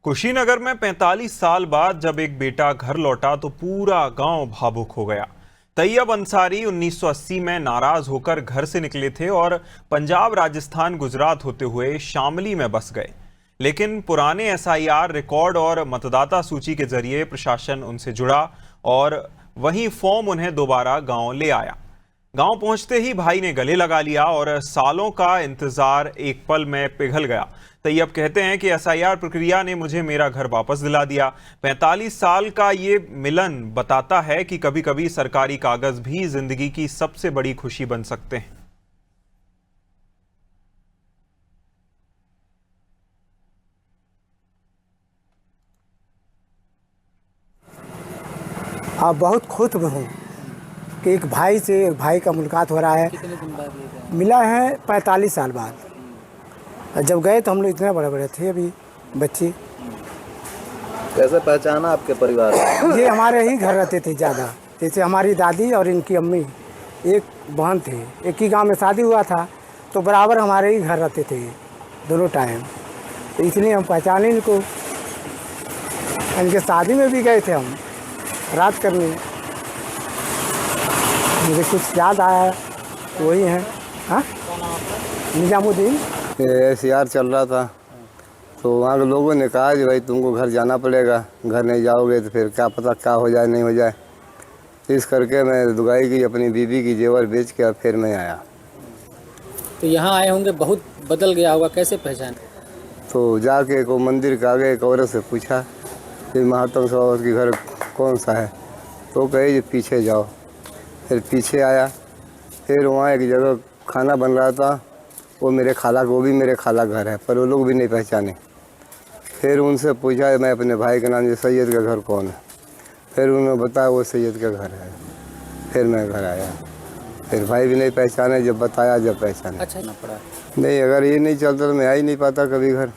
कुशीनगर में 45 साल बाद जब एक बेटा घर लौटा तो पूरा गांव भावुक हो गया। तैयब अंसारी 1980 में नाराज होकर घर से निकले थे और पंजाब, राजस्थान, गुजरात होते हुए शामली में बस गए। लेकिन पुराने एसआईआर रिकॉर्ड और मतदाता सूची के जरिए प्रशासन उनसे जुड़ा और वही फॉर्म उन्हें दोबारा गांव ले आया। गांव पहुंचते ही भाई ने गले लगा लिया और सालों का इंतजार एक पल में पिघल गया। तैयब कहते हैं कि एसआईआर प्रक्रिया ने मुझे मेरा घर वापस दिला दिया। 45 साल का ये मिलन बताता है कि कभी कभी सरकारी कागज भी जिंदगी की सबसे बड़ी खुशी बन सकते हैं। आप बहुत खुश हूँ कि एक भाई का मुलाकात हो रहा है। कितने दिन बाद ये गए? मिला है 45 साल बाद। जब गए तो हम लोग इतने बड़े बड़े थे, अभी बच्चे। कैसे पहचाना आपके परिवार में? ये हमारे ही घर रहते थे ज़्यादा। जैसे हमारी दादी और इनकी अम्मी एक बहन थे, एक ही गांव में शादी हुआ था तो बराबर हमारे ही घर रहते थे दोनों टाइम। तो इसलिए हम पहचाने इनको। इनके शादी में भी गए थे हम रात करने। मुझे कुछ याद आया, वही है। हाँ, निजामुद्दीन। एसआईआर चल रहा था तो वहाँ के लोगों ने कहा कि भाई तुमको घर जाना पड़ेगा, घर नहीं जाओगे तो फिर क्या पता क्या हो जाए नहीं हो जाए। इस करके मैं दुगाई की अपनी बीवी की जेवर बेच के फिर मैं आया। तो यहाँ आए होंगे, बहुत बदल गया होगा, कैसे पहचाने? तो जाके को मंदिर के आगे एक औरत से पूछा कि महात्मा साहब की घर कौन सा है, तो कहे जी पीछे जाओ। फिर पीछे आया, फिर वहाँ एक जगह खाना बन रहा था, वो भी मेरे खाला घर है, पर वो लोग भी नहीं पहचाने। फिर उनसे पूछा मैं अपने भाई के नाम से सैयद का घर कौन है, फिर उन्होंने बताया वो सैयद का घर है। फिर मैं घर आया, फिर भाई भी नहीं पहचाने, जब बताया जब पहचाने। अच्छा ना पड़ा। नहीं, अगर ये नहीं चलता तो मैं आ ही नहीं पाता कभी घर।